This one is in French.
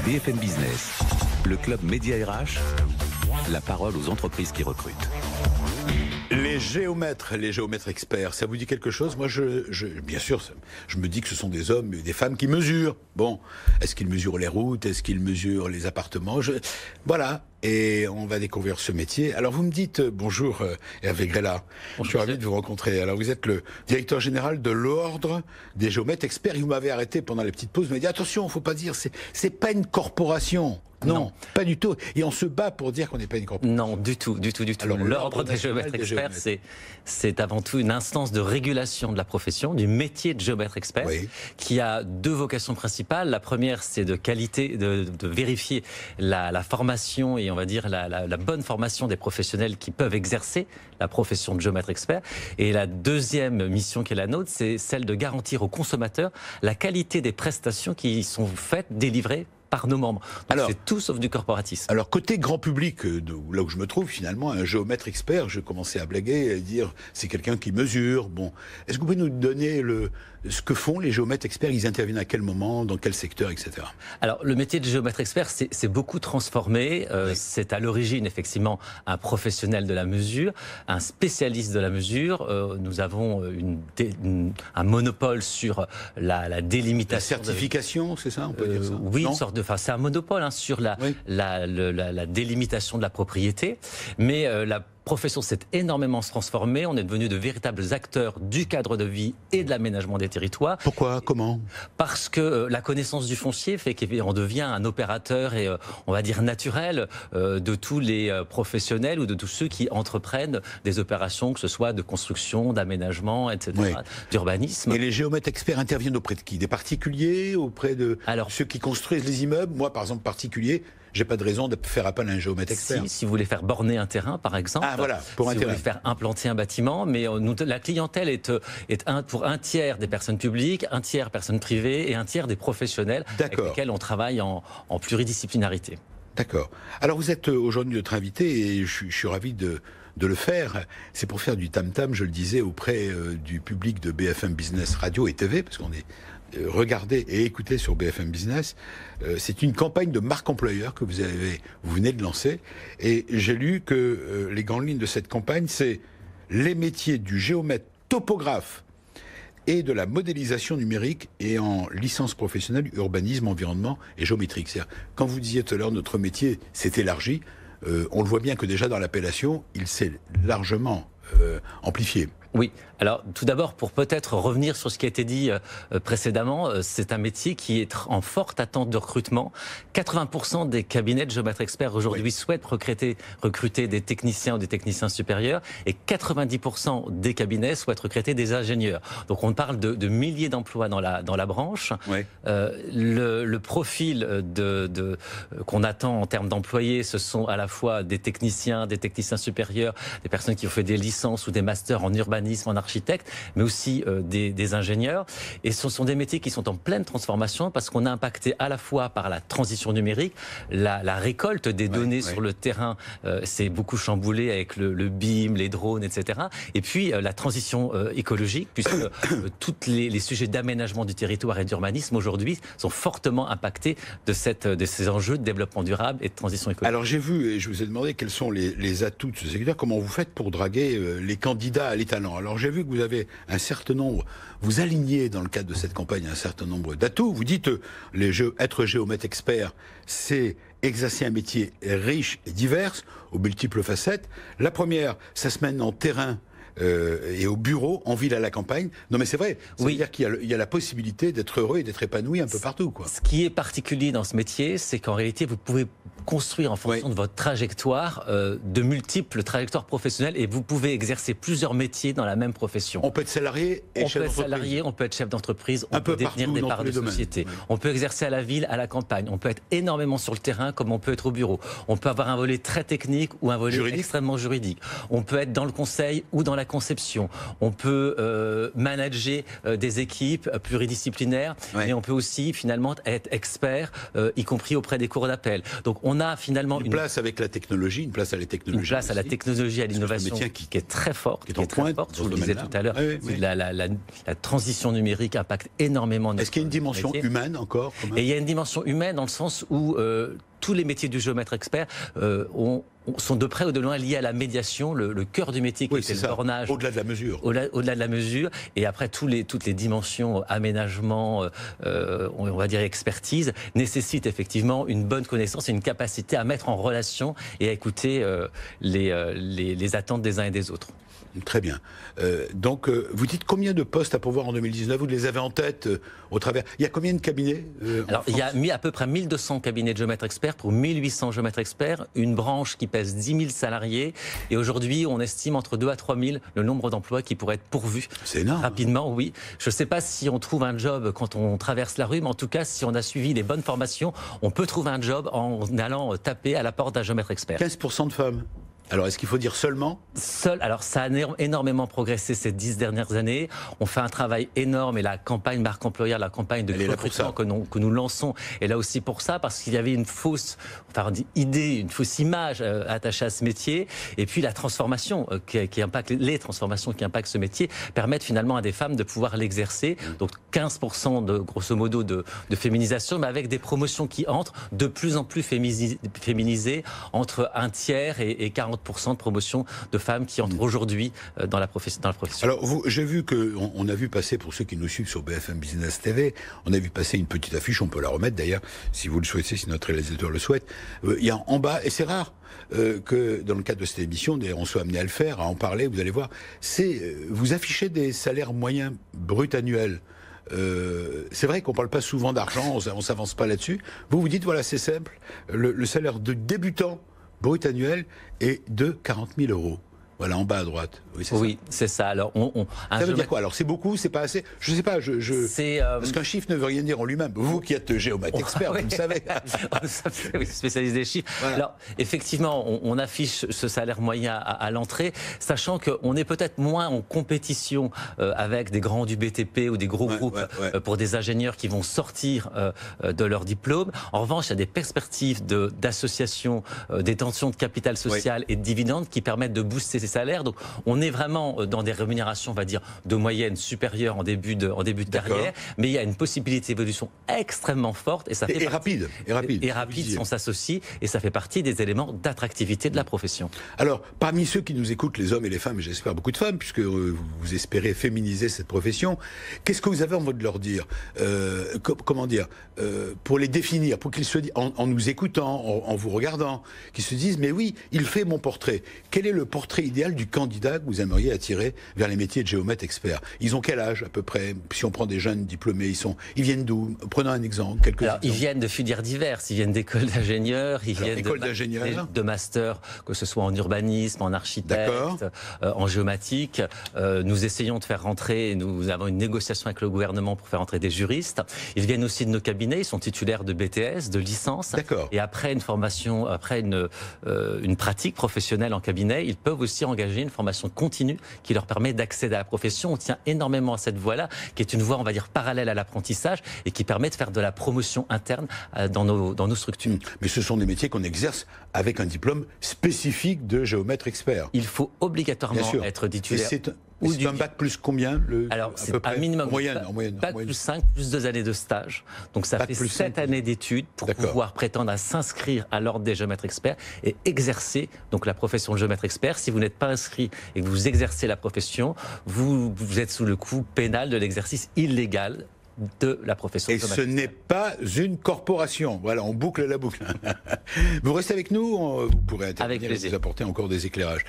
BFM Business, le club Média RH, la parole aux entreprises qui recrutent. Les géomètres experts, ça vous dit quelque chose? Moi, bien sûr, je me dis que ce sont des hommes et des femmes qui mesurent. Bon, est-ce qu'ils mesurent les routes? Est-ce qu'ils mesurent les appartements? Voilà, et on va découvrir ce métier. Alors, vous me dites, bonjour Hervé Grella, je suis ravi de vous rencontrer. Alors, vous êtes le directeur général de l'Ordre des géomètres experts. Et vous m'avez arrêté pendant les petites pauses, vous m'avez dit, attention, il ne faut pas dire, c'est pas une corporation. Non, pas du tout. Et on se bat pour dire qu'on n'est pas une corporation. Non, du tout. L'Ordre des géomètres experts, c'est avant tout une instance de régulation de la profession, du métier de géomètre expert, oui, qui a deux vocations principales. La première, c'est de vérifier la formation et on va dire la bonne formation des professionnels qui peuvent exercer la profession de géomètre expert. Et la deuxième mission qui est la nôtre, c'est celle de garantir aux consommateurs la qualité des prestations qui sont faites, délivrées par nos membres. Alors, c'est tout sauf du corporatisme. Alors, côté grand public, là où je me trouve, finalement, un géomètre expert, je commençais à blaguer et à dire, c'est quelqu'un qui mesure. Bon, est-ce que vous pouvez nous donner ce que font les géomètres experts? Ils interviennent à quel moment, dans quel secteur, etc. Alors, le métier de géomètre expert, c'est beaucoup transformé. Oui. C'est à l'origine, effectivement, un professionnel de la mesure, un spécialiste de la mesure. Nous avons un monopole sur la délimitation. La certification, c'est ça, on peut dire ça? Oui, une sorte c'est un monopole sur la délimitation de la propriété, mais la profession s'est énormément transformée. On est devenu de véritables acteurs du cadre de vie et de l'aménagement des territoires. Pourquoi? Comment? Parce que la connaissance du foncier fait qu'on devient un opérateur et on va dire naturel de tous les professionnels ou de tous ceux qui entreprennent des opérations, que ce soit de construction, d'aménagement, etc., oui, d'urbanisme. Et les géomètres experts interviennent auprès de qui? Des particuliers? Auprès de ceux qui construisent les immeubles? Moi, par exemple, particulier, j'ai pas de raison de faire appel à un géomètre expert. Si vous voulez faire borner un terrain, par exemple, voilà, pour un si terrain. Vous voulez faire implanter un bâtiment, mais la clientèle est pour un tiers des personnes publiques, un tiers personnes privées et un tiers des professionnels avec lesquels on travaille en pluridisciplinarité. D'accord. Alors vous êtes aujourd'hui notre invité et je suis ravi de le faire. C'est pour faire du tam-tam, je le disais, auprès du public de BFM Business Radio et TV, parce qu'on est regardé et écouté sur BFM Business. C'est une campagne de marque employeur que vous venez de lancer. Et j'ai lu que les grandes lignes de cette campagne, c'est les métiers du géomètre topographe et de la modélisation numérique et en licence professionnelle, urbanisme, environnement et géométrique. C'est-à-dire, quand vous disiez tout à l'heure, notre métier s'est élargi, on le voit bien que déjà dans l'appellation, il s'est largement amplifié. Oui, alors tout d'abord, pour peut-être revenir sur ce qui a été dit précédemment, c'est un métier qui est en forte attente de recrutement. 80% des cabinets de géomètres experts aujourd'hui souhaitent recruter des techniciens ou des techniciens supérieurs et 90% des cabinets souhaitent recruter des ingénieurs. Donc on parle de milliers d'emplois dans la branche. Oui. Le profil qu'on attend en termes d'employés, ce sont à la fois des techniciens supérieurs, des personnes qui ont fait des licences ou des masters en urbanisme, en architecte, mais aussi des ingénieurs. Et ce sont des métiers qui sont en pleine transformation parce qu'on a impacté à la fois par la transition numérique, la récolte des données sur le terrain, c'est beaucoup chamboulé avec le BIM, les drones, etc. Et puis la transition écologique, puisque tous les sujets d'aménagement du territoire et d'urbanisme aujourd'hui sont fortement impactés de ces enjeux de développement durable et de transition écologique. Alors j'ai vu, et je vous ai demandé quels sont les atouts de ce secteur, comment vous faites pour draguer les candidats à l'étalon. Alors j'ai vu que vous avez un certain nombre, vous alignez dans le cadre de cette campagne un certain nombre d'atouts. Vous dites être géomètre expert, c'est exercer un métier riche et divers, aux multiples facettes. La première, ça se mène en terrain et au bureau, en ville à la campagne. Non mais c'est vrai, ça veut dire qu'il y a la possibilité d'être heureux et d'être épanoui un peu partout, quoi. Ce qui est particulier dans ce métier, c'est qu'en réalité, vous pouvez construire en fonction de votre trajectoire, de multiples trajectoires professionnelles et vous pouvez exercer plusieurs métiers dans la même profession. On peut être salarié et chef d'entreprise. On peut être chef d'entreprise, on peut détenir des parts de société. Oui. On peut exercer à la ville, à la campagne. On peut être énormément sur le terrain comme on peut être au bureau. On peut avoir un volet très technique ou un volet extrêmement juridique. On peut être dans le conseil ou dans la conception. On peut manager des équipes pluridisciplinaires, mais on peut aussi finalement être expert, y compris auprès des cours d'appel. Donc on on a finalement une place avec la technologie, une place à la technologie. Une place à la technologie, à l'innovation qui est très forte, qui est très forte. Je vous le disais tout à l'heure, la transition numérique impacte énormément. Est-ce qu'il y a une dimension humaine encore quand même ? Et il y a une dimension humaine dans le sens où tous les métiers du géomètre expert sont de près ou de loin liés à la médiation, le cœur du métier qui est le bornage. Au-delà de la mesure. Au-delà de la mesure. Et après, toutes les dimensions, aménagement, on va dire expertise, nécessitent effectivement une bonne connaissance et une capacité à mettre en relation et à écouter les attentes des uns et des autres. Très bien. Donc, vous dites combien de postes à pourvoir en 2019 ? Vous les avez en tête au travers. Il y a combien de cabinets Alors, il y a à peu près 1200 cabinets de géomètres experts pour 1800 géomètres experts, une branche qui pèse 10 000 salariés. Et aujourd'hui, on estime entre 2 à 3 000 le nombre d'emplois qui pourraient être pourvus. C'est énorme. Rapidement, oui. Je ne sais pas si on trouve un job quand on traverse la rue, mais en tout cas, si on a suivi les bonnes formations, on peut trouver un job en allant taper à la porte d'un géomètre expert. 15% de femmes. Alors, est-ce qu'il faut dire seulement ? Alors, ça a énormément progressé ces 10 dernières années. On fait un travail énorme et la campagne marque employeur, la campagne de recrutement que nous lançons est là aussi pour ça, parce qu'il y avait une fausse idée, une fausse image attachée à ce métier. Et puis, la transformation les transformations qui impactent ce métier permettent finalement à des femmes de pouvoir l'exercer. Donc, 15% grosso modo de féminisation, mais avec des promotions qui entrent de plus en plus féminisées, entre un tiers et 40% de promotion de femmes qui entrent aujourd'hui dans la profession. Alors, j'ai vu on a vu passer, pour ceux qui nous suivent sur BFM Business TV, on a vu passer une petite affiche, on peut la remettre d'ailleurs, si vous le souhaitez, si notre réalisateur le souhaite. Il y a en bas, et c'est rare que dans le cadre de cette émission, on soit amené à le faire, à en parler, vous allez voir, vous affichez des salaires moyens bruts annuels. C'est vrai qu'on ne parle pas souvent d'argent, on ne s'avance pas là-dessus. Vous dites, voilà, c'est simple, le salaire de débutant brut annuel est de 40 000 €. Voilà, en bas à droite. Oui, c'est ça. Alors, ça veut dire quoi ? Alors, c'est beaucoup, c'est pas assez ? Je sais pas, parce qu'un chiffre ne veut rien dire en lui-même. Vous qui êtes géomètre expert, vous le savez. Spécialiste des chiffres. Voilà. Alors, effectivement, on affiche ce salaire moyen à l'entrée, sachant qu'on est peut-être moins en compétition avec des grands du BTP ou des gros groupes pour des ingénieurs qui vont sortir de leur diplôme. En revanche, il y a des perspectives d'association, détention de capital social et de dividendes qui permettent de booster ces salaires. Donc, on est vraiment dans des rémunérations, on va dire, de moyenne supérieure en début de carrière, mais il y a une possibilité d'évolution extrêmement forte et rapide si on s'associe, et ça fait partie des éléments d'attractivité de la profession. Alors, parmi ceux qui nous écoutent, les hommes et les femmes, et j'espère beaucoup de femmes, puisque vous espérez féminiser cette profession, qu'est-ce que vous avez envie de leur dire pour les définir, pour qu'ils se disent, en nous écoutant, en vous regardant, qu'ils se disent, mais oui, il fait mon portrait. Quel est le portrait idéal du candidat que vous aimeriez attirer vers les métiers de géomètre expert ? Ils ont quel âge à peu près ? Si on prend des jeunes diplômés, ils viennent d'où ? Prenons un exemple, Ils viennent de filières diverses, ils viennent d'écoles d'ingénieurs, ils viennent de masters, que ce soit en urbanisme, en architecte, en géomatique. Nous essayons de faire rentrer, nous avons une négociation avec le gouvernement pour faire rentrer des juristes. Ils viennent aussi de nos cabinets, ils sont titulaires de BTS, de licence. Et après une formation, après une pratique professionnelle en cabinet, ils peuvent aussi engager une formation continue qui leur permet d'accéder à la profession. On tient énormément à cette voie-là, qui est une voie, on va dire, parallèle à l'apprentissage et qui permet de faire de la promotion interne dans nos structures. Mais ce sont des métiers qu'on exerce avec un diplôme spécifique de géomètre expert. Il faut obligatoirement être titulaire. C'est un bac plus combien Alors, c'est un minimum. En moyenne. Bac plus 5, plus 2 années de stage. Donc, ça fait 7 années d'études pour pouvoir prétendre à s'inscrire à l'ordre des géomètres experts et exercer donc la profession de géomètre expert. Si vous n'êtes pas inscrit et que vous exercez la profession, vous êtes sous le coup pénal de l'exercice illégal de la profession. Et ce n'est pas une corporation. Voilà, on boucle la boucle. Vous restez avec nous, vous pourrez intervenir et vous apporter encore des éclairages.